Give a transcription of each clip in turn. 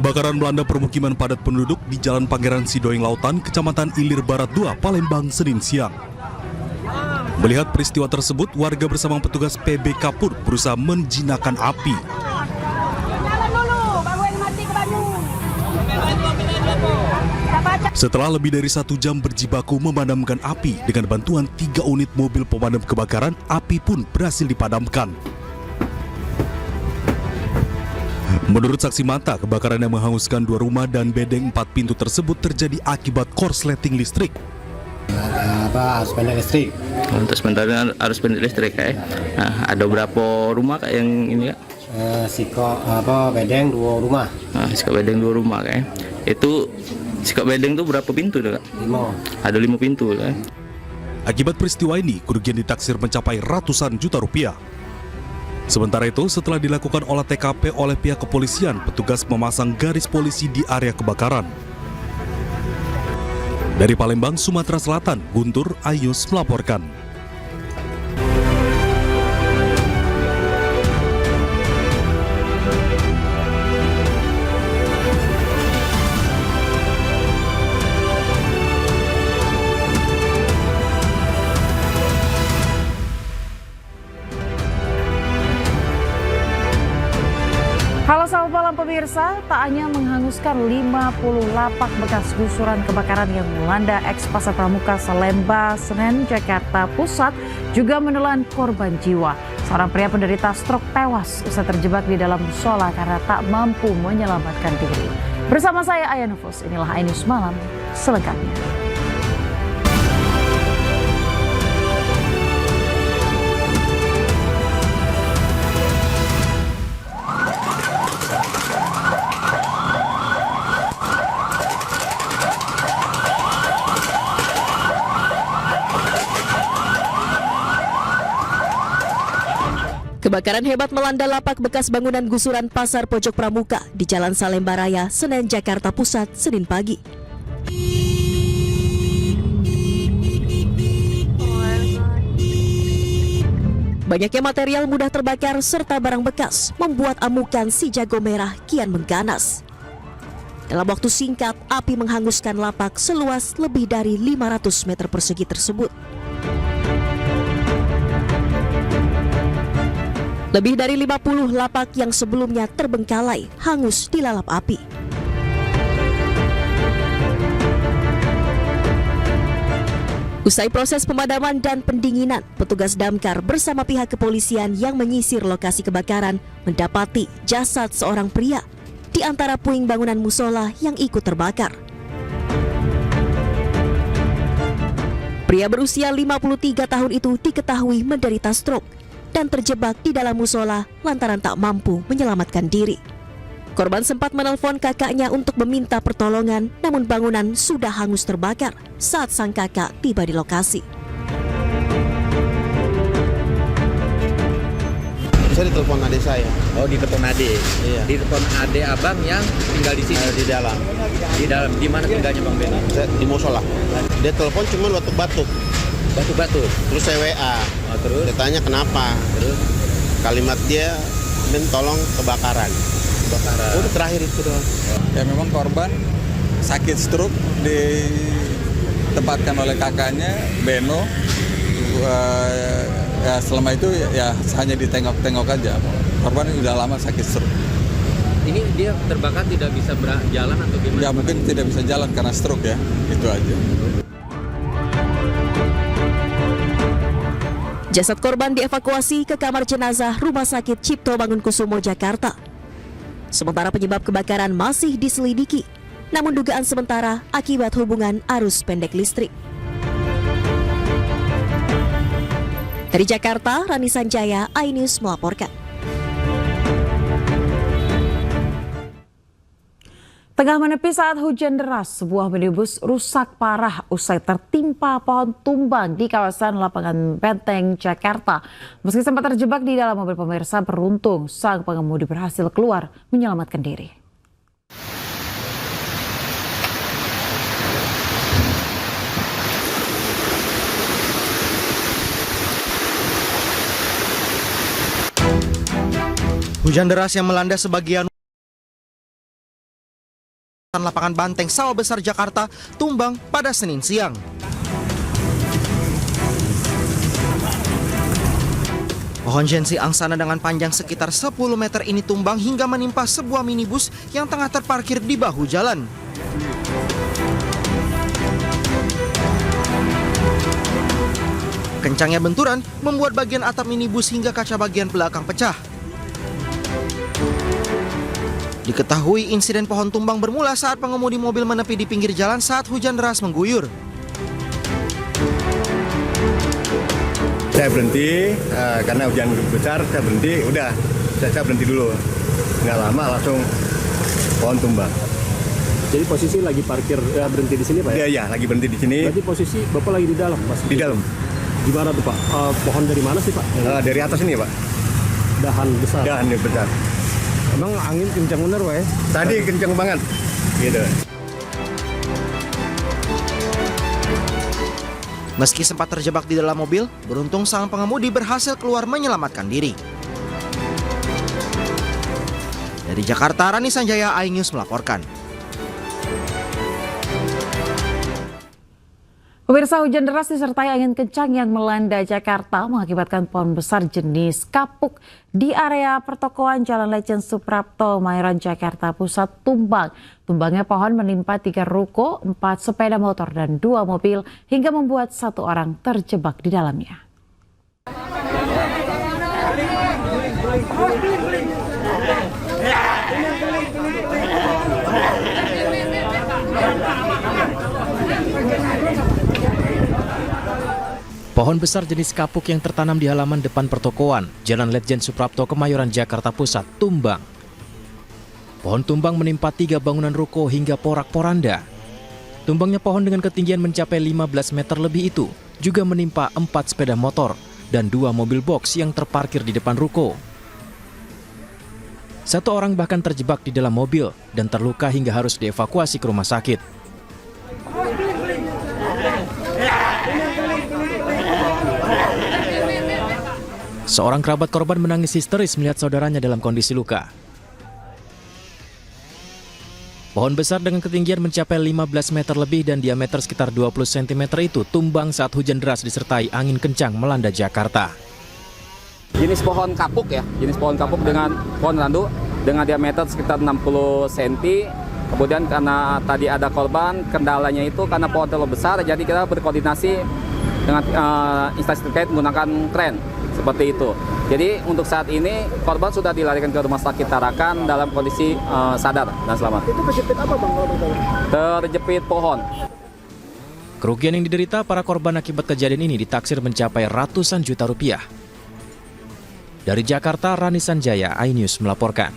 Kebakaran melanda permukiman padat penduduk di Jalan Pangeran Sidoing Lautan, Kecamatan Ilir Barat 2, Palembang, Senin siang. Melihat peristiwa tersebut, warga bersama petugas PB Kapur berusaha menjinakkan api. Setelah lebih dari 1 jam berjibaku memadamkan api dengan bantuan 3 unit mobil pemadam kebakaran, api pun berhasil dipadamkan. Menurut saksi mata, kebakaran yang menghanguskan 2 rumah dan bedeng 4 pintu tersebut terjadi akibat korsleting listrik. Arus pendek listrik. Untuk sementara arus pendek listrik ada berapa rumah yang ini kak? Bedeng 2 rumah. Sikap bedeng 2 rumah kak. Itu sikap bedeng itu berapa pintu kak? 5. Ada 5 pintu kak. Akibat peristiwa ini, kerugian ditaksir mencapai ratusan juta rupiah. Sementara itu, setelah dilakukan olah TKP oleh pihak kepolisian, petugas memasang garis polisi di area kebakaran. Dari Palembang, Sumatera Selatan, Guntur Ayus melaporkan. Halo selamat malam pemirsa, tak hanya menghanguskan 50 lapak bekas gusuran kebakaran yang melanda eks Pasar Pramuka Salemba, Senen, Jakarta Pusat juga menelan korban jiwa. Seorang pria penderita stroke tewas usai terjebak di dalam musola karena tak mampu menyelamatkan diri. Bersama saya Aya Nufus, inilah iNews Malam selengkapnya. Kebakaran hebat melanda lapak bekas bangunan gusuran Pasar Pojok Pramuka di Jalan Salemba Raya, Senen, Jakarta Pusat, Senin pagi. Banyaknya material mudah terbakar serta barang bekas membuat amukan si jago merah kian mengganas. Dalam waktu singkat, api menghanguskan lapak seluas lebih dari 500 meter persegi tersebut. Lebih dari 50 lapak yang sebelumnya terbengkalai hangus dilalap api. Usai proses pemadaman dan pendinginan, petugas damkar bersama pihak kepolisian yang menyisir lokasi kebakaran mendapati jasad seorang pria di antara puing bangunan musola yang ikut terbakar. Pria berusia 53 tahun itu diketahui menderita stroke dan terjebak di dalam musola lantaran tak mampu menyelamatkan diri. Korban sempat menelpon kakaknya untuk meminta pertolongan, namun bangunan sudah hangus terbakar saat sang kakak tiba di lokasi. Saya ditelepon adik saya. Oh, ditelepon adik. Iya. Ditelepon adik abang yang tinggal di sini. Di dalam. Di dalam. Di mana tinggalnya Bang Beno? Di musola. Dia telepon cuma batuk-batuk. Batuk-batuk. Terus saya WA. Oh, terus? Dia tanya kenapa. Terus? Kalimat dia, "Men tolong kebakaran." Kebakaran. Udah terakhir itu doang. Ya memang korban sakit stroke ditempatkan oleh kakaknya Beno. Ya selama itu ya hanya ditengok-tengok aja. Korban udah lama sakit stroke. Ini dia terbakar tidak bisa berjalan atau gimana? Ya mungkin tidak bisa jalan karena stroke ya, itu aja. Jasad korban dievakuasi ke kamar jenazah Rumah Sakit Cipto Bangunkusumo, Jakarta. Sementara penyebab kebakaran masih diselidiki, namun dugaan sementara akibat hubungan arus pendek listrik. Dari Jakarta, Rani Sanjaya, iNews melaporkan. Tengah menepi saat hujan deras, sebuah minibus rusak parah usai tertimpa pohon tumbang di kawasan Lapangan Benteng, Jakarta. Meski sempat terjebak di dalam mobil, pemirsa, beruntung sang pengemudi berhasil keluar menyelamatkan diri. Hujan deras yang melanda sebagian lapangan Banteng Sawah Besar Jakarta tumbang pada Senin siang. Pohon jensi angsana dengan panjang sekitar 10 meter ini tumbang hingga menimpa sebuah minibus yang tengah terparkir di bahu jalan. Kencangnya benturan membuat bagian atap minibus hingga kaca bagian belakang pecah. Diketahui insiden pohon tumbang bermula saat pengemudi mobil menepi di pinggir jalan saat hujan deras mengguyur. Saya berhenti karena hujan besar, saya berhenti, saya berhenti dulu. Nggak lama langsung pohon tumbang. Jadi posisi lagi parkir berhenti di sini Pak ya? Iya, lagi berhenti di sini. Berarti posisi Bapak lagi di dalam Mas? Di dalam. Gimana tuh Pak? Pohon dari mana sih Pak? Dari atas ini Pak. Dahan besar? Dahan besar. Emang angin kencang bener Pak ya? Tadi kencang banget. Gitu. Meski sempat terjebak di dalam mobil, beruntung sang pengemudi berhasil keluar menyelamatkan diri. Dari Jakarta, Rani Sanjaya, iNews melaporkan. Pemirsa, hujan deras disertai angin kencang yang melanda Jakarta mengakibatkan pohon besar jenis kapuk di area pertokoan Jalan Lejen Suprapto, Kemayoran, Jakarta Pusat tumbang. Tumbangnya pohon menimpa 3 ruko, 4 sepeda motor, dan 2 mobil hingga membuat 1 orang terjebak di dalamnya. Pohon besar jenis kapuk yang tertanam di halaman depan pertokoan Jalan Lejen Suprapto, Kemayoran, Jakarta Pusat tumbang. Pohon tumbang menimpa 3 bangunan ruko hingga porak-poranda. Tumbangnya pohon dengan ketinggian mencapai 15 meter lebih itu juga menimpa 4 sepeda motor dan 2 mobil box yang terparkir di depan ruko. 1 orang bahkan terjebak di dalam mobil dan terluka hingga harus dievakuasi ke rumah sakit. Seorang kerabat korban menangis histeris melihat saudaranya dalam kondisi luka. Pohon besar dengan ketinggian mencapai 15 meter lebih dan diameter sekitar 20 cm itu tumbang saat hujan deras disertai angin kencang melanda Jakarta. Jenis pohon kapuk ya, jenis pohon kapuk dengan pohon randu dengan diameter sekitar 60 cm. Kemudian karena tadi ada korban, kendalanya itu karena pohon terlalu besar, jadi kita berkoordinasi dengan instansi terkait menggunakan kren. Seperti itu. Jadi untuk saat ini korban sudah dilarikan ke rumah sakit Tarakan dalam kondisi sadar dan selamat. Itu kejepit apa Bang? Terjepit pohon. Kerugian yang diderita para korban akibat kejadian ini ditaksir mencapai ratusan juta rupiah. Dari Jakarta, Rani Sanjaya, iNews melaporkan.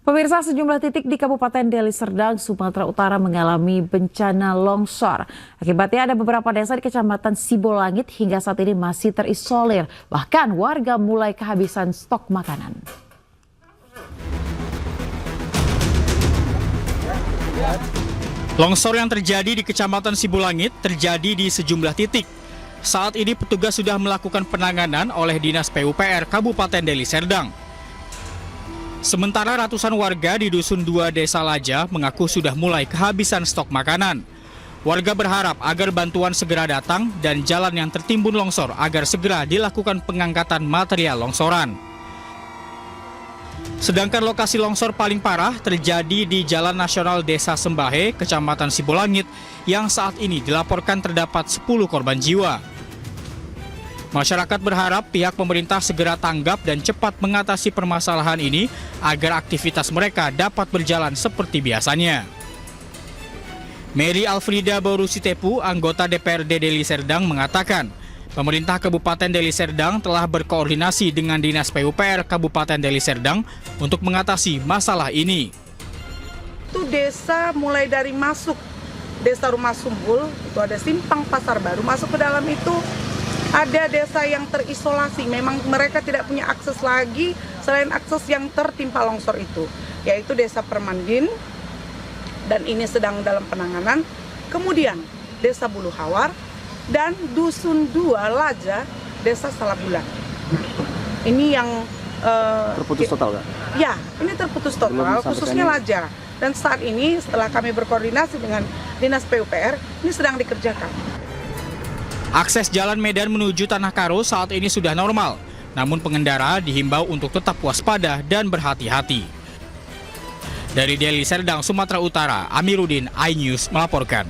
Pemirsa, sejumlah titik di Kabupaten Deli Serdang, Sumatera Utara mengalami bencana longsor. Akibatnya ada beberapa desa di Kecamatan Sibolangit hingga saat ini masih terisolir. Bahkan warga mulai kehabisan stok makanan. Longsor yang terjadi di Kecamatan Sibolangit terjadi di sejumlah titik. Saat ini petugas sudah melakukan penanganan oleh Dinas PUPR Kabupaten Deli Serdang. Sementara ratusan warga di Dusun 2 Desa Laja mengaku sudah mulai kehabisan stok makanan. Warga berharap agar bantuan segera datang dan jalan yang tertimbun longsor agar segera dilakukan pengangkatan material longsoran. Sedangkan lokasi longsor paling parah terjadi di Jalan Nasional Desa Sembahe, Kecamatan Sibolangit, yang saat ini dilaporkan terdapat 10 korban jiwa. Masyarakat berharap pihak pemerintah segera tanggap dan cepat mengatasi permasalahan ini agar aktivitas mereka dapat berjalan seperti biasanya. Mary Alfrida Borusitepu, anggota DPRD Deli Serdang, mengatakan pemerintah Kabupaten Deli Serdang telah berkoordinasi dengan Dinas PUPR Kabupaten Deli Serdang untuk mengatasi masalah ini. Itu desa mulai dari masuk Desa Rumah Sumbul, itu ada Simpang Pasar Baru, masuk ke dalam itu ada desa yang terisolasi, memang mereka tidak punya akses lagi selain akses yang tertimpa longsor itu, yaitu Desa Permandin, dan ini sedang dalam penanganan. Kemudian Desa Bulu Hawar dan Dusun 2 Laja, Desa Salabulan. Ini yang terputus total, Kak? Ya, ini terputus total, khususnya Laja. Dan saat ini setelah kami berkoordinasi dengan Dinas PUPR, ini sedang dikerjakan. Akses jalan Medan menuju Tanah Karo saat ini sudah normal. Namun pengendara dihimbau untuk tetap waspada dan berhati-hati. Dari Deli Serdang, Sumatera Utara, Amiruddin, iNews melaporkan.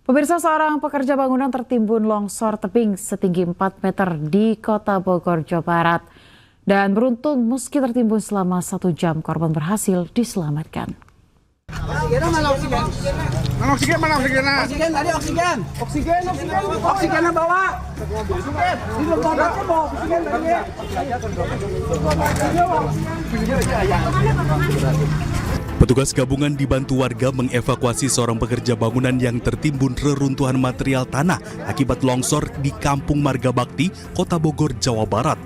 Pemirsa, seorang pekerja bangunan tertimbun longsor tebing setinggi 4 meter di Kota Bogor, Jawa Barat. Dan beruntung meski tertimbun selama 1 jam, korban berhasil diselamatkan. Mana oksigen? Mana oksigen? Oksigen tadi oksigen. Oksigennya bawa. Oksigen. Di lembaganya bawa oksigen tadi. Petugas gabungan dibantu warga mengevakuasi seorang pekerja bangunan yang tertimbun reruntuhan material tanah akibat longsor di Kampung Marga Bakti, Kota Bogor, Jawa Barat.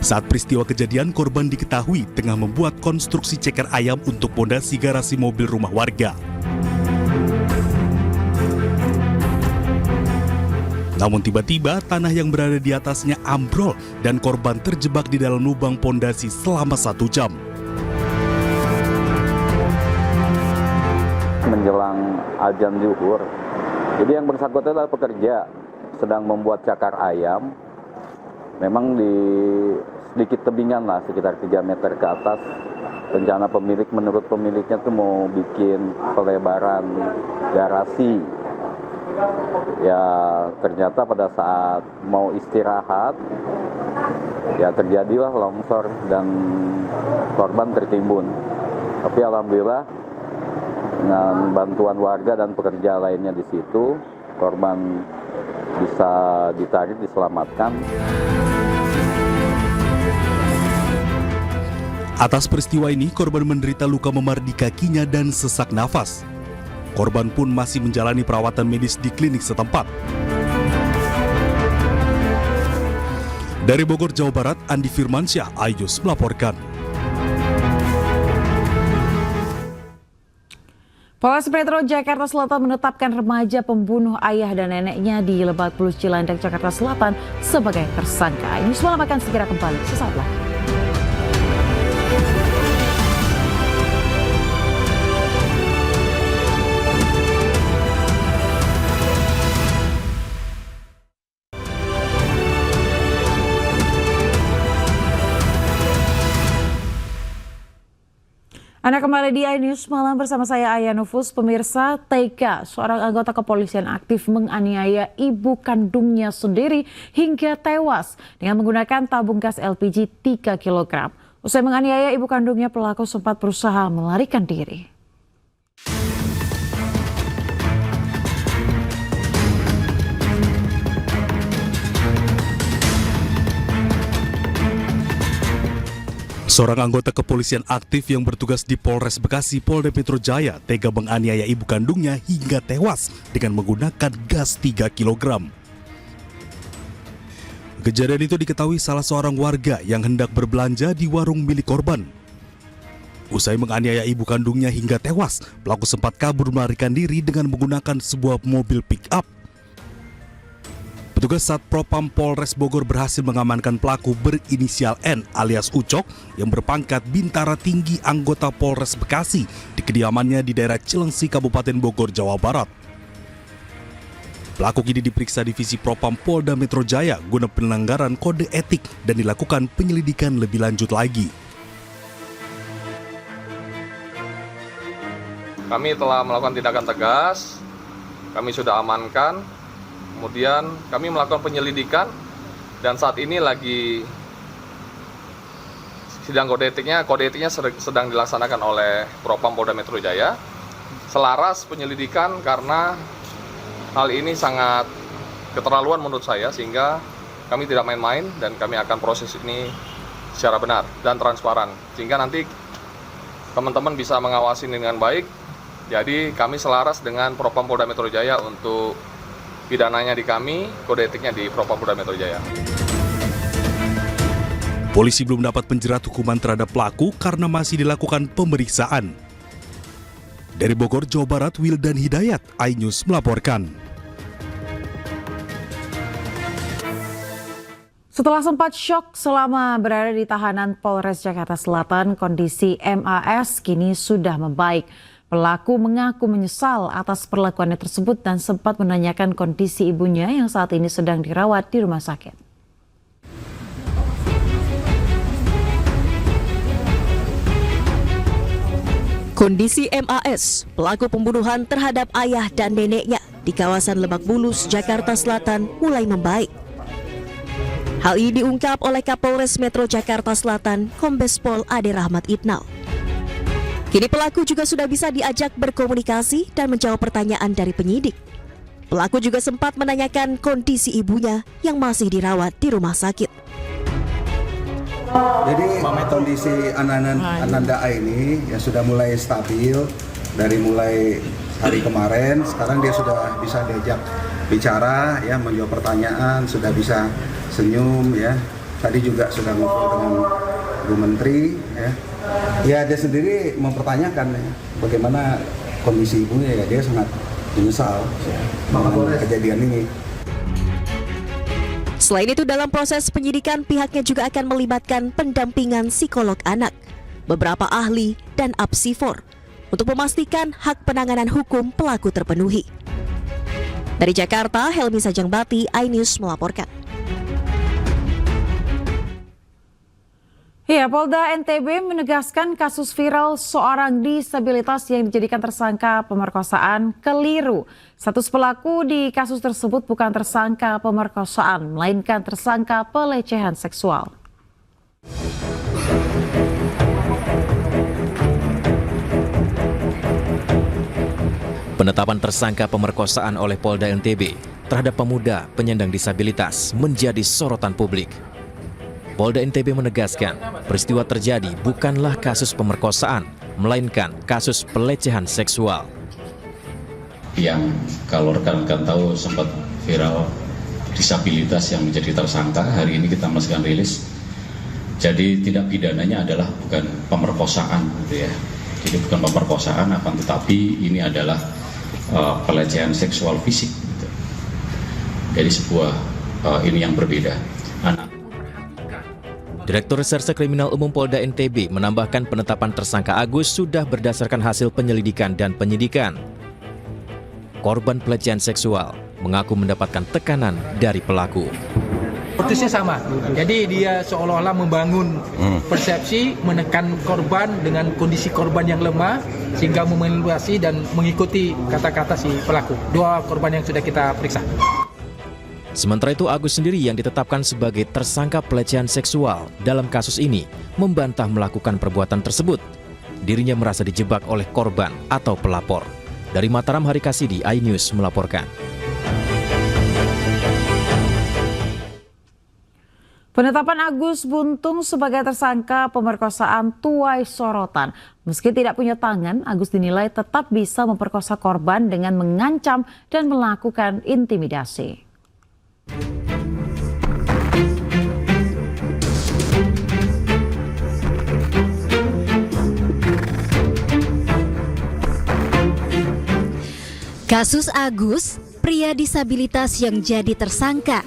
Saat peristiwa kejadian, korban diketahui tengah membuat konstruksi ceker ayam untuk pondasi garasi mobil rumah warga. Namun tiba-tiba tanah yang berada di atasnya ambrol dan korban terjebak di dalam lubang pondasi selama 1 jam. Menjelang azan zuhur, jadi yang bersangkutan adalah pekerja sedang membuat cakar ayam. Memang di sedikit tebingan lah, sekitar 3 meter ke atas. Rencana pemilik, menurut pemiliknya tuh mau bikin pelebaran garasi. Ya ternyata pada saat mau istirahat, ya terjadilah longsor dan korban tertimbun. Tapi alhamdulillah dengan bantuan warga dan pekerja lainnya di situ, korban bisa ditarik, diselamatkan. Atas peristiwa ini, korban menderita luka memar di kakinya dan sesak nafas. Korban pun masih menjalani perawatan medis di klinik setempat. Dari Bogor, Jawa Barat, Andi Firmansyah, iNews melaporkan. Polres Metro Jakarta Selatan menetapkan remaja pembunuh ayah dan neneknya di Lebak Bulus Cilandak, Jakarta Selatan sebagai tersangka. iNews malam akan segera kembali sesaat lagi. Anda kembali di iNews Malam bersama saya Aya Nufus. Pemirsa, TK, seorang anggota kepolisian aktif menganiaya ibu kandungnya sendiri hingga tewas dengan menggunakan tabung gas LPG 3 kg. Usai menganiaya ibu kandungnya, pelaku sempat berusaha melarikan diri. Seorang anggota kepolisian aktif yang bertugas di Polres Bekasi, Polda Metro Jaya, tega menganiaya ibu kandungnya hingga tewas dengan menggunakan gas 3 kg. Kejadian itu diketahui salah seorang warga yang hendak berbelanja di warung milik korban. Usai menganiaya ibu kandungnya hingga tewas, pelaku sempat kabur melarikan diri dengan menggunakan sebuah mobil pick-up. Petugas Satpropam Polres Bogor berhasil mengamankan pelaku berinisial N alias Ucok yang berpangkat Bintara Tinggi anggota Polres Bekasi di kediamannya di daerah Cilengsi, Kabupaten Bogor, Jawa Barat. Pelaku kini diperiksa Divisi Propam Polda Metro Jaya guna pelanggaran kode etik dan dilakukan penyelidikan lebih lanjut lagi. Kami telah melakukan tindakan tegas, kami sudah amankan. Kemudian kami melakukan penyelidikan dan saat ini lagi sidang kode etiknya sedang dilaksanakan oleh Propam Polda Metro Jaya. Selaras penyelidikan karena hal ini sangat keterlaluan menurut saya, sehingga kami tidak main-main dan kami akan proses ini secara benar dan transparan. Sehingga nanti teman-teman bisa mengawasi dengan baik. Jadi kami selaras dengan Propam Polda Metro Jaya untuk pidananya di kami, kode etiknya di Propam Polda Metro Jaya. Polisi belum dapat menjerat hukuman terhadap pelaku karena masih dilakukan pemeriksaan. Dari Bogor, Jawa Barat, Wildan Hidayat, iNews melaporkan. Setelah sempat syok selama berada di tahanan Polres Jakarta Selatan, kondisi MAS kini sudah membaik. Pelaku mengaku menyesal atas perlakuannya tersebut dan sempat menanyakan kondisi ibunya yang saat ini sedang dirawat di rumah sakit. Kondisi MAS, pelaku pembunuhan terhadap ayah dan neneknya di kawasan Lebak Bulus, Jakarta Selatan mulai membaik. Hal ini diungkap oleh Kapolres Metro Jakarta Selatan, Kombes Pol Ade Rahmat Itnal. Kini pelaku juga sudah bisa diajak berkomunikasi dan menjawab pertanyaan dari penyidik. Pelaku juga sempat menanyakan kondisi ibunya yang masih dirawat di rumah sakit. Jadi kondisi Ananda A ini ya sudah mulai stabil dari mulai hari kemarin. Sekarang dia sudah bisa diajak bicara, ya, menjawab pertanyaan, sudah bisa senyum, ya. Tadi juga sudah ngobrol dengan Bu Menteri, ya. Ya, dia sendiri mempertanyakan, ya, bagaimana kondisi ibunya. Ya, dia sangat menyesal dengan kejadian ini. Selain itu, dalam proses penyidikan pihaknya juga akan melibatkan pendampingan psikolog anak, beberapa ahli, dan apsifor untuk memastikan hak penanganan hukum pelaku terpenuhi. Dari Jakarta, Helmi Sajangbati, iNews melaporkan. Ya, Polda NTB menegaskan kasus viral seorang disabilitas yang dijadikan tersangka pemerkosaan keliru. Status pelaku di kasus tersebut bukan tersangka pemerkosaan, melainkan tersangka pelecehan seksual. Penetapan tersangka pemerkosaan oleh Polda NTB terhadap pemuda penyandang disabilitas menjadi sorotan publik. Polda NTB menegaskan peristiwa terjadi bukanlah kasus pemerkosaan, melainkan kasus pelecehan seksual. Yang kalau rekan-rekan tahu sempat viral disabilitas yang menjadi tersangka, hari ini kita masukkan rilis. Jadi tindak pidananya adalah bukan pemerkosaan, gitu ya. Jadi bukan pemerkosaan, akan tetapi ini adalah pelecehan seksual fisik. Gitu. Jadi sebuah ini yang berbeda. Direktur Reserse Kriminal Umum Polda NTB menambahkan penetapan tersangka Agus sudah berdasarkan hasil penyelidikan dan penyidikan. Korban pelecehan seksual mengaku mendapatkan tekanan dari pelaku. Motifnya sama, jadi dia seolah-olah membangun persepsi, menekan korban dengan kondisi korban yang lemah, sehingga memanipulasi dan mengikuti kata-kata si pelaku. 2 korban yang sudah kita periksa. Sementara itu, Agus sendiri yang ditetapkan sebagai tersangka pelecehan seksual dalam kasus ini membantah melakukan perbuatan tersebut. Dirinya merasa dijebak oleh korban atau pelapor. Dari Mataram, Hari Kasidi, iNews melaporkan. Penetapan Agus Buntung sebagai tersangka pemerkosaan tuai sorotan. Meski tidak punya tangan, Agus dinilai tetap bisa memperkosa korban dengan mengancam dan melakukan intimidasi. Kasus Agus, pria disabilitas yang jadi tersangka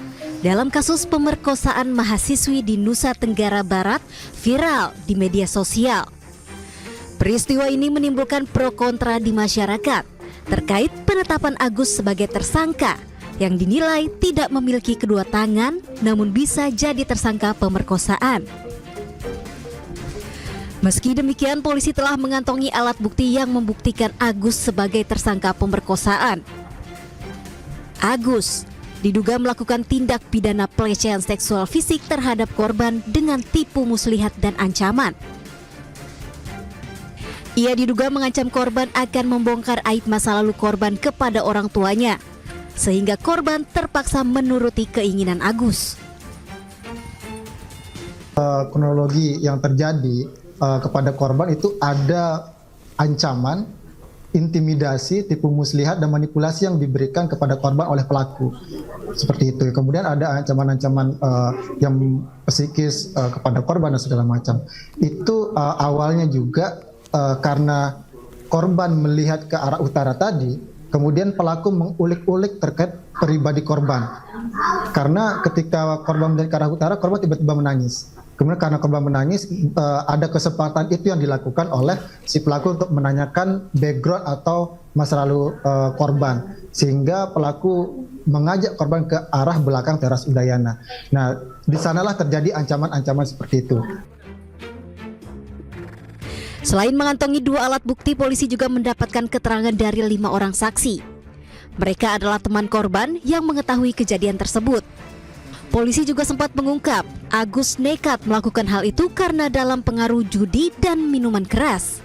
dalam kasus pemerkosaan mahasiswi di Nusa Tenggara Barat, viral di media sosial. Peristiwa ini menimbulkan pro kontra di masyarakat terkait penetapan Agus sebagai tersangka yang dinilai tidak memiliki kedua tangan namun bisa jadi tersangka pemerkosaan. Meski demikian, polisi telah mengantongi alat bukti yang membuktikan Agus sebagai tersangka pemerkosaan. Agus diduga melakukan tindak pidana pelecehan seksual fisik terhadap korban dengan tipu muslihat dan ancaman. Ia diduga mengancam korban akan membongkar aib masa lalu korban kepada orang tuanya, sehingga korban terpaksa menuruti keinginan Agus. Kronologi yang terjadi kepada korban itu ada ancaman, intimidasi, tipu muslihat, dan manipulasi yang diberikan kepada korban oleh pelaku. Seperti itu. Kemudian ada ancaman-ancaman yang psikis kepada korban dan segala macam. Itu awalnya juga karena korban melihat ke arah utara tadi, Kemudian pelaku mengulik-ulik terkait pribadi korban. Karena ketika korban menjadi ke arah utara, korban tiba-tiba menangis. Kemudian karena korban menangis, ada kesempatan itu yang dilakukan oleh si pelaku untuk menanyakan background atau masa lalu korban. Sehingga pelaku mengajak korban ke arah belakang teras Udayana. Nah, di sanalah terjadi ancaman-ancaman seperti itu. Selain mengantongi 2 alat bukti, polisi juga mendapatkan keterangan dari 5 orang saksi. Mereka adalah teman korban yang mengetahui kejadian tersebut. Polisi juga sempat mengungkap Agus nekat melakukan hal itu karena dalam pengaruh judi dan minuman keras.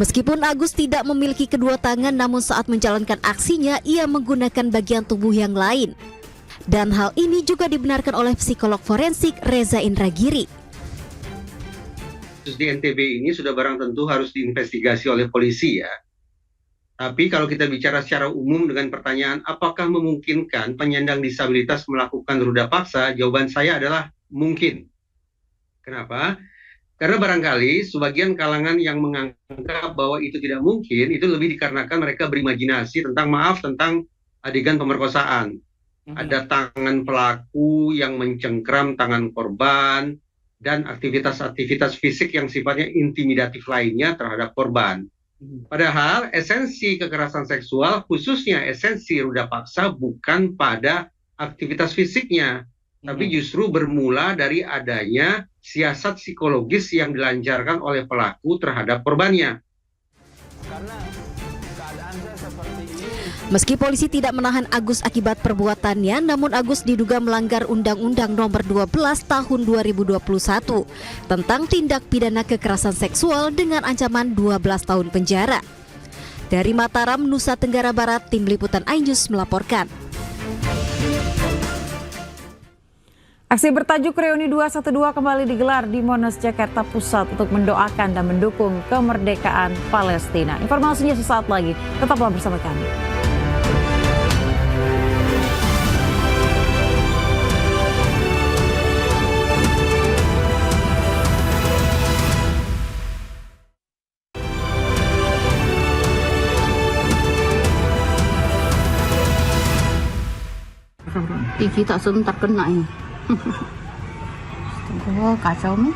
Meskipun Agus tidak memiliki kedua tangan, namun saat menjalankan aksinya ia menggunakan bagian tubuh yang lain. Dan hal ini juga dibenarkan oleh psikolog forensik Reza Indragiri. Di NTB ini sudah barang tentu harus diinvestigasi oleh polisi ya. Tapi kalau kita bicara secara umum dengan pertanyaan apakah memungkinkan penyandang disabilitas melakukan ruda paksa, jawaban saya adalah mungkin. Kenapa? Karena barangkali sebagian kalangan yang menganggap bahwa itu tidak mungkin, itu lebih dikarenakan mereka berimajinasi tentang adegan pemerkosaan. Ada tangan pelaku yang mencengkram tangan korban, dan aktivitas-aktivitas fisik yang sifatnya intimidatif lainnya terhadap korban. Padahal esensi kekerasan seksual, khususnya esensi ruda paksa, bukan pada aktivitas fisiknya, tapi justru bermula dari adanya siasat psikologis yang dilancarkan oleh pelaku terhadap korbannya. Meski polisi tidak menahan Agus akibat perbuatannya, namun Agus diduga melanggar Undang-Undang Nomor 12 Tahun 2021 tentang tindak pidana kekerasan seksual dengan ancaman 12 tahun penjara. Dari Mataram, Nusa Tenggara Barat, Tim Liputan iNews melaporkan. Aksi bertajuk Reuni 212 kembali digelar di Monas, Jakarta Pusat untuk mendoakan dan mendukung kemerdekaan Palestina. Informasinya sesaat lagi, tetaplah bersama kami. TV tak sebentar kena ini. Oh, kacau nih.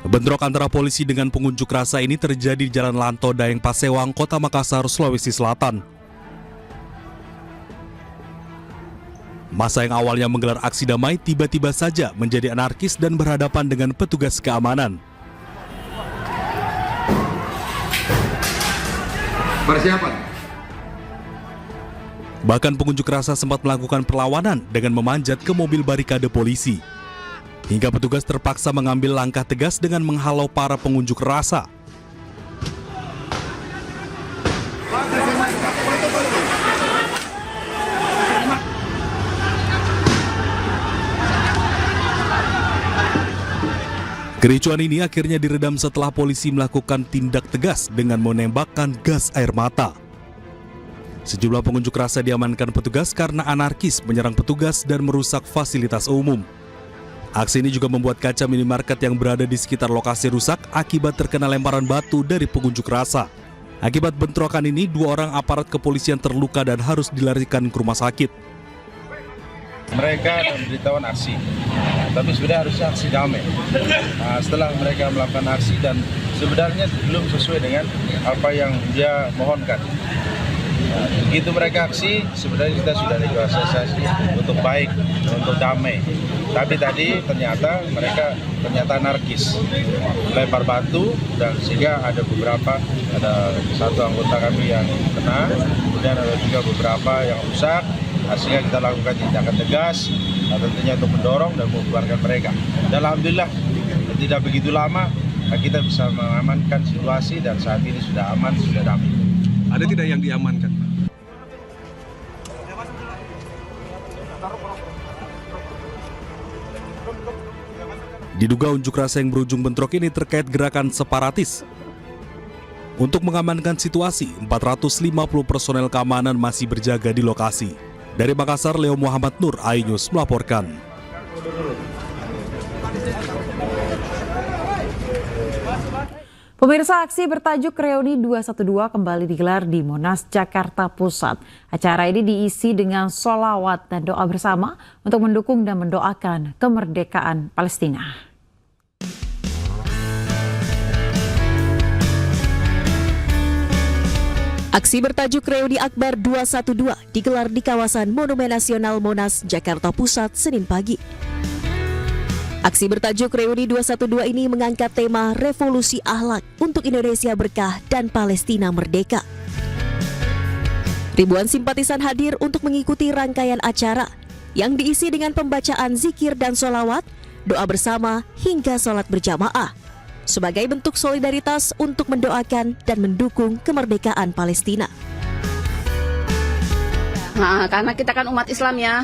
Bentrok antara polisi dengan pengunjuk rasa ini terjadi di Jalan Lanto Daeng Pasewang, Kota Makassar, Sulawesi Selatan. Massa yang awalnya menggelar aksi damai tiba-tiba saja menjadi anarkis dan berhadapan dengan petugas keamanan. Persiapan. Bahkan pengunjuk rasa sempat melakukan perlawanan dengan memanjat ke mobil barikade polisi. Hingga petugas terpaksa mengambil langkah tegas dengan menghalau para pengunjuk rasa. Kericuan ini akhirnya diredam setelah polisi melakukan tindak tegas dengan menembakkan gas air mata. Sejumlah pengunjuk rasa diamankan petugas karena anarkis menyerang petugas dan merusak fasilitas umum. Aksi ini juga membuat kaca minimarket yang berada di sekitar lokasi rusak akibat terkena lemparan batu dari pengunjuk rasa. Akibat bentrokan ini, 2 orang aparat kepolisian terluka dan harus dilarikan ke rumah sakit. Mereka memberitahuan aksi, tapi sebenarnya harusnya aksi damai. Setelah mereka melakukan aksi dan sebenarnya belum sesuai dengan apa yang dia mohonkan. Begitu mereka aksi, sebenarnya kita sudah negosiasi untuk baik, untuk damai. Tapi tadi ternyata mereka anarkis, lempar batu, dan sehingga ada satu anggota kami yang kena, kemudian ada juga beberapa yang rusak, sehingga kita lakukan tindakan tegas, tentunya untuk mendorong dan membubarkan mereka. Dan alhamdulillah tidak begitu lama kita bisa mengamankan situasi dan saat ini sudah aman, sudah damai. Ada tidak yang diamankan? Diduga unjuk rasa yang berujung bentrok ini terkait gerakan separatis. Untuk mengamankan situasi, 450 personel keamanan masih berjaga di lokasi. Dari Makassar, Leo Muhammad Nur, iNews melaporkan. Pemirsa, aksi bertajuk Reuni 212 kembali digelar di Monas, Jakarta Pusat. Acara ini diisi dengan sholawat dan doa bersama untuk mendukung dan mendoakan kemerdekaan Palestina. Aksi bertajuk Reuni Akbar 212 digelar di kawasan Monumen Nasional Monas, Jakarta Pusat, Senin pagi. Aksi bertajuk Reuni 212 ini mengangkat tema revolusi akhlak untuk Indonesia berkah dan Palestina merdeka. Ribuan simpatisan hadir untuk mengikuti rangkaian acara yang diisi dengan pembacaan zikir dan sholawat, doa bersama hingga sholat berjamaah sebagai bentuk solidaritas untuk mendoakan dan mendukung kemerdekaan Palestina. Nah, karena kita kan umat Islam ya,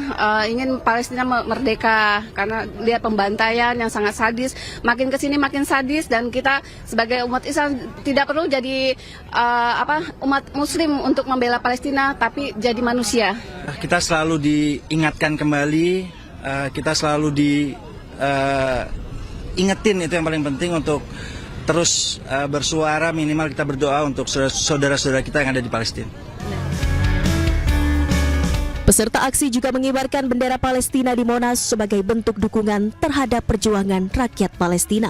ingin Palestina merdeka karena lihat pembantaian yang sangat sadis, makin kesini makin sadis, dan kita sebagai umat Islam tidak perlu jadi umat Muslim untuk membela Palestina, tapi jadi manusia. Kita selalu diingatkan kembali, kita selalu diingetin, itu yang paling penting untuk terus bersuara, minimal kita berdoa untuk saudara-saudara kita yang ada di Palestina. Peserta aksi juga mengibarkan bendera Palestina di Monas sebagai bentuk dukungan terhadap perjuangan rakyat Palestina.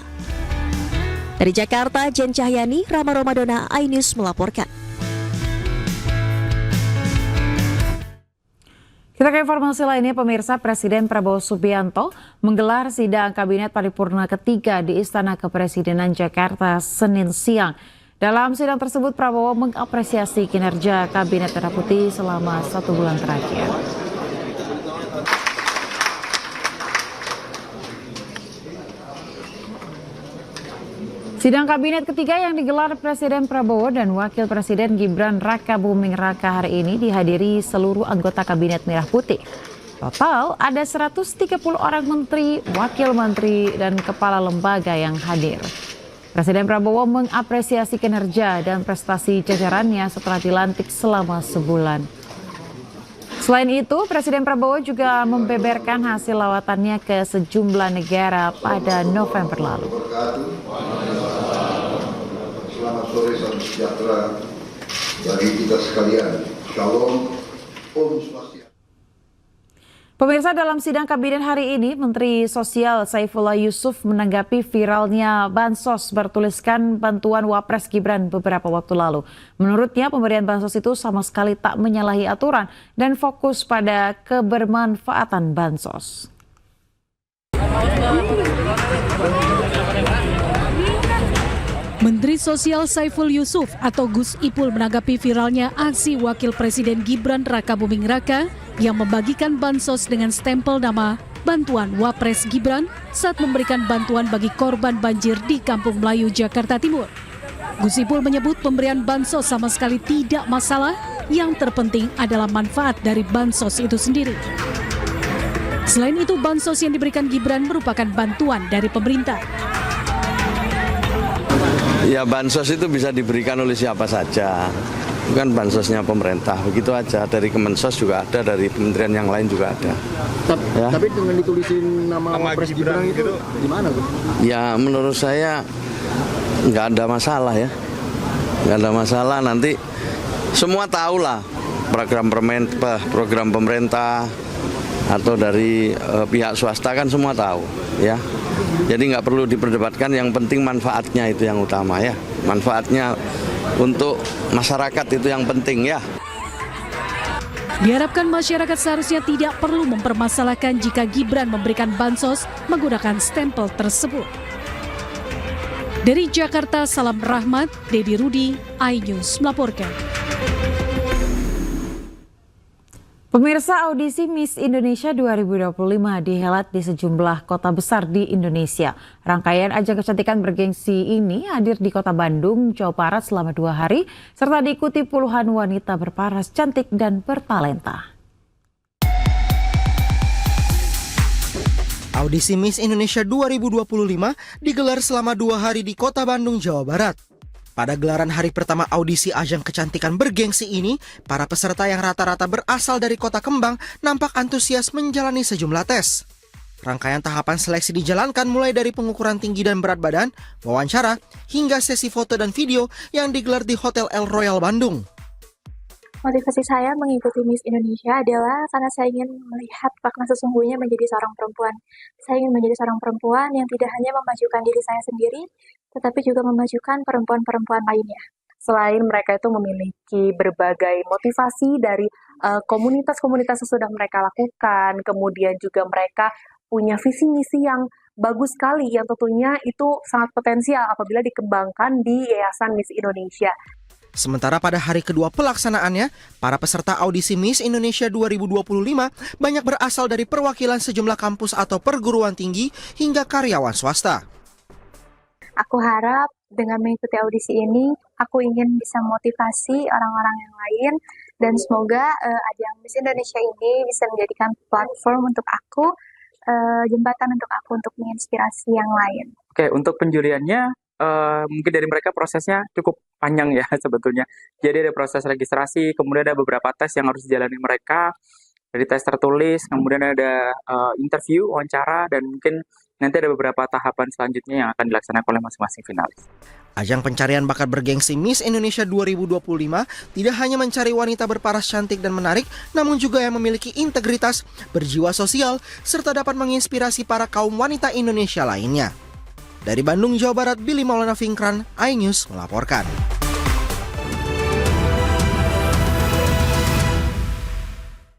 Dari Jakarta, Jen Cahyani, Rama Romadona, iNews melaporkan. Kita ke informasi lainnya, pemirsa. Presiden Prabowo Subianto menggelar sidang Kabinet Paripurna ketiga di Istana Kepresidenan Jakarta Senin siang. Dalam sidang tersebut, Prabowo mengapresiasi kinerja Kabinet Merah Putih selama 1 bulan terakhir. Sidang Kabinet ketiga yang digelar Presiden Prabowo dan Wakil Presiden Gibran Rakabuming Raka hari ini dihadiri seluruh anggota Kabinet Merah Putih. Total ada 130 orang menteri, wakil menteri, dan kepala lembaga yang hadir. Presiden Prabowo mengapresiasi kinerja dan prestasi jajarannya setelah dilantik selama sebulan. Selain itu, Presiden Prabowo juga membeberkan hasil lawatannya ke sejumlah negara pada November lalu. Selamat sore, salam sejahtera bagi kita sekalian. Shalom, Om Swastiastu. Pemirsa, dalam sidang kabinet hari ini, Menteri Sosial Saifullah Yusuf menanggapi viralnya bansos bertuliskan bantuan Wapres Gibran beberapa waktu lalu. Menurutnya, pemberian bansos itu sama sekali tak menyalahi aturan dan fokus pada kebermanfaatan bansos. Menteri Sosial Saiful Yusuf atau Gus Ipul menanggapi viralnya aksi Wakil Presiden Gibran Rakabuming Raka yang membagikan bansos dengan stempel nama Bantuan Wapres Gibran saat memberikan bantuan bagi korban banjir di Kampung Melayu, Jakarta Timur. Gus Ipul menyebut pemberian bansos sama sekali tidak masalah, yang terpenting adalah manfaat dari bansos itu sendiri. Selain itu, bansos yang diberikan Gibran merupakan bantuan dari pemerintah. Ya, bansos itu bisa diberikan oleh siapa saja. Bukan bansosnya pemerintah, begitu aja. Dari Kemensos juga ada, dari kementerian yang lain juga ada. Tapi dengan ditulisin nama Wapres Gibran itu gimana, Bu? Ya, menurut saya nggak ada masalah ya. Nggak ada masalah, nanti semua tahu lah program pemerintah atau dari pihak swasta kan semua tahu ya. Jadi nggak perlu diperdebatkan, yang penting manfaatnya itu yang utama ya. Manfaatnya untuk masyarakat itu yang penting ya. Diharapkan masyarakat seharusnya tidak perlu mempermasalahkan jika Gibran memberikan bansos menggunakan stempel tersebut. Dari Jakarta, Salam Rahmat, Dedi Rudi, iNews melaporkan. Pemirsa, audisi Miss Indonesia 2025 dihelat di sejumlah kota besar di Indonesia. Rangkaian ajang kecantikan bergengsi ini hadir di kota Bandung, Jawa Barat selama 2 hari, serta diikuti puluhan wanita berparas cantik dan bertalenta. Audisi Miss Indonesia 2025 digelar selama 2 hari di kota Bandung, Jawa Barat. Pada gelaran hari pertama audisi ajang kecantikan bergengsi ini, para peserta yang rata-rata berasal dari kota kembang nampak antusias menjalani sejumlah tes. Rangkaian tahapan seleksi dijalankan mulai dari pengukuran tinggi dan berat badan, wawancara, hingga sesi foto dan video yang digelar di Hotel El Royal Bandung. Motivasi saya mengikuti Miss Indonesia adalah karena saya ingin melihat makna sesungguhnya menjadi seorang perempuan. Saya ingin menjadi seorang perempuan yang tidak hanya memajukan diri saya sendiri, tetapi juga memajukan perempuan-perempuan lainnya. Selain mereka itu memiliki berbagai motivasi dari komunitas-komunitas yang sudah mereka lakukan, kemudian juga mereka punya visi misi yang bagus sekali yang tentunya itu sangat potensial apabila dikembangkan di Yayasan Miss Indonesia. Sementara pada hari kedua pelaksanaannya, para peserta audisi Miss Indonesia 2025 banyak berasal dari perwakilan sejumlah kampus atau perguruan tinggi hingga karyawan swasta. Aku harap dengan mengikuti audisi ini, aku ingin bisa motivasi orang-orang yang lain dan semoga ajang Miss Indonesia ini bisa menjadikan platform untuk aku, jembatan untuk aku untuk menginspirasi yang lain. Oke, untuk penjuriannya mungkin dari mereka prosesnya cukup panjang ya sebetulnya. Jadi ada proses registrasi, kemudian ada beberapa tes yang harus dijalani mereka. Dari tes tertulis, kemudian ada interview, wawancara, dan mungkin nanti ada beberapa tahapan selanjutnya yang akan dilaksanakan oleh masing-masing finalis. Ajang pencarian bakat bergengsi Miss Indonesia 2025 tidak hanya mencari wanita berparas cantik dan menarik, namun juga yang memiliki integritas, berjiwa sosial, serta dapat menginspirasi para kaum wanita Indonesia lainnya. Dari Bandung, Jawa Barat, Billy Maulana Fikran, iNews melaporkan.